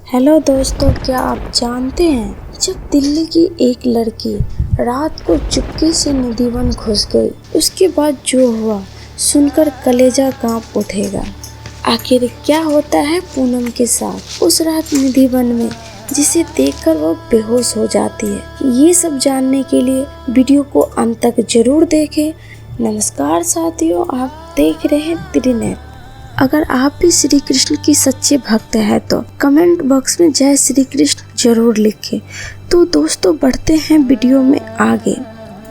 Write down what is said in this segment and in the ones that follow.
Hello दोस्तों, क्या आप जानते हैं जब दिल्ली की एक लड़की रात को चुपके से निधि वन घुस गई, उसके बाद जो हुआ सुनकर कलेजा कांप उठेगा। आखिर क्या होता है पूनम के साथ उस रात निधि वन में, जिसे देखकर वो बेहोश हो जाती है। ये सब जानने के लिए वीडियो को अंत तक जरूर देखें। नमस्कार साथियों, आप देख रहे हैं त्रिनेत्र। अगर आप भी श्री कृष्ण की सच्चे भक्त हैं तो कमेंट बॉक्स में जय श्री कृष्ण जरूर लिखें। तो दोस्तों, बढ़ते हैं वीडियो में आगे।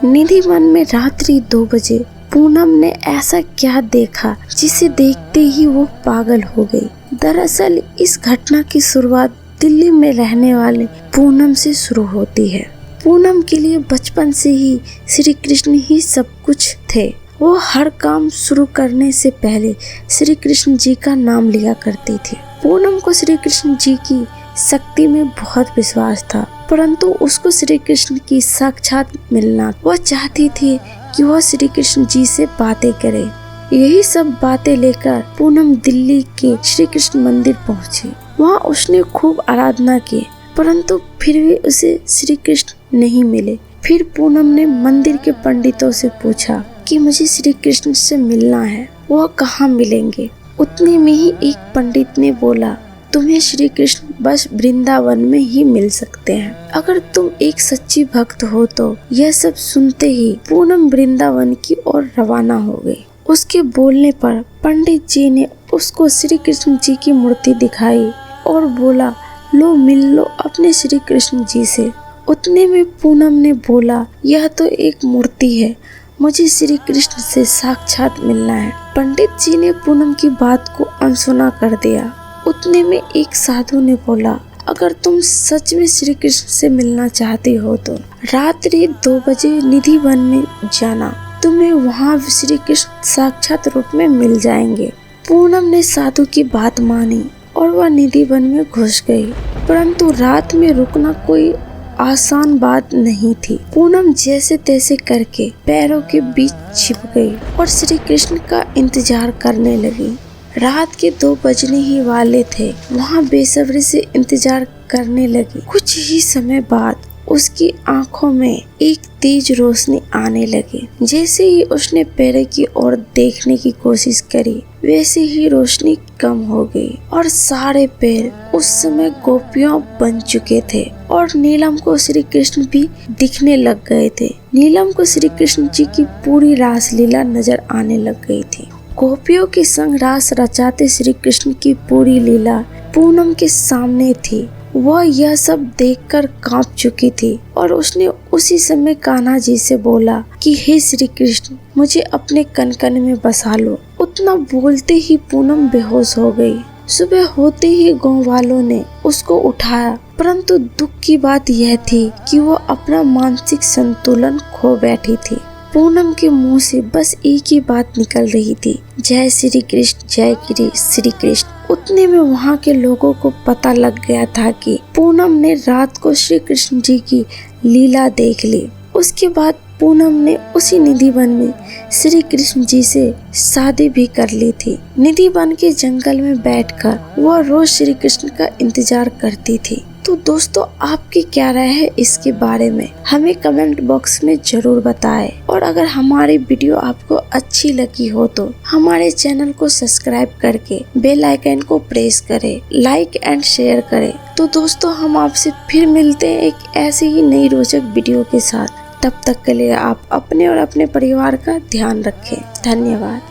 निधि वन में रात्रि 2 बजे पूनम ने ऐसा क्या देखा जिसे देखते ही वो पागल हो गई। दरअसल इस घटना की शुरुआत दिल्ली में रहने वाले पूनम से शुरू होती है। पूनम के लिए बचपन से ही श्री कृष्ण ही सब कुछ थे। वो हर काम शुरू करने से पहले श्री कृष्ण जी का नाम लिया करती थी। पूनम को श्री कृष्ण जी की शक्ति में बहुत विश्वास था, परंतु उसको श्री कृष्ण की साक्षात मिलना। वह चाहती थी कि वह श्री कृष्ण जी से बातें करे। यही सब बातें लेकर पूनम दिल्ली के श्री कृष्ण मंदिर पहुंची। वहां उसने खूब आराधना की, परंतु फिर भी उसे श्री कृष्ण नहीं मिले। फिर पूनम ने मंदिर के पंडितों से पूछा कि मुझे श्री कृष्ण से मिलना है, वह कहाँ मिलेंगे। उतने में ही एक पंडित ने बोला, तुम्हें श्री कृष्ण बस वृंदावन में ही मिल सकते हैं। अगर तुम एक सच्ची भक्त हो तो। यह सब सुनते ही पूनम वृंदावन की ओर रवाना हो गई। उसके बोलने पर पंडित जी ने उसको श्री कृष्ण जी की मूर्ति दिखाई और बोला, लो मिल लो अपने श्री कृष्ण जी से। उतने में पूनम ने बोला, यह तो एक मूर्ति है, मुझे श्री कृष्ण से साक्षात मिलना है। पंडित जी ने पूनम की बात को अनसुना कर दिया। उतने में एक साधु ने बोला, अगर तुम सच में श्री कृष्ण से मिलना चाहती हो तो रात्रि 2 बजे निधि वन में जाना, तुम्हें वहाँ श्री कृष्ण साक्षात रूप में मिल जाएंगे। पूनम ने साधु की बात मानी और वह निधि वन में घुस गई, परंतु रात में रुकना कोई आसान बात नहीं थी। पूनम जैसे तैसे करके पैरों के बीच छिप गई और श्री कृष्ण का इंतजार करने लगी। रात के 2 बजने ही वाले थे। वहाँ बेसब्री से इंतजार करने लगी। कुछ ही समय बाद उसकी आंखों में एक तेज रोशनी आने लगी। जैसे ही उसने पैर की ओर देखने की कोशिश करी, वैसे ही रोशनी कम हो गई और सारे पैर उस समय गोपियों बन चुके थे और नीलम को श्री कृष्ण भी दिखने लग गए थे। नीलम को श्री कृष्ण जी की पूरी रासलीला नजर आने लग गई थी। गोपियों के संग रास रचाते श्री कृष्ण की पूरी लीला पूनम के सामने थी। वह यह सब देखकर कांप चुकी थी और उसने उसी समय कान्हा जी से बोला कि हे श्री कृष्ण, मुझे अपने कनकन में बसा लो। उतना बोलते ही पूनम बेहोश हो गई। सुबह होते ही गांव वालों ने उसको उठाया, परंतु दुख की बात यह थी कि वो अपना मानसिक संतुलन खो बैठी थी। पूनम के मुंह से बस एक ही बात निकल रही थी, जय श्री कृष्ण, जय श्री कृष्ण। उतने में वहाँ के लोगों को पता लग गया था कि पूनम ने रात को श्री कृष्ण जी की लीला देख ली। उसके बाद पूनम ने उसी निधि वन में श्री कृष्ण जी से शादी भी कर ली थी। निधि वन के जंगल में बैठकर वह रोज श्री कृष्ण का इंतजार करती थी। तो दोस्तों, आपकी क्या राय है इसके बारे में, हमें कमेंट बॉक्स में जरूर बताएं। और अगर हमारी वीडियो आपको अच्छी लगी हो तो हमारे चैनल को सब्सक्राइब करके बेल आइकन को प्रेस करें, लाइक एंड शेयर करें। तो दोस्तों, हम आपसे फिर मिलते हैं एक ऐसी ही नई रोचक वीडियो के साथ। तब तक के लिए आप अपने और अपने परिवार का ध्यान रखें। धन्यवाद।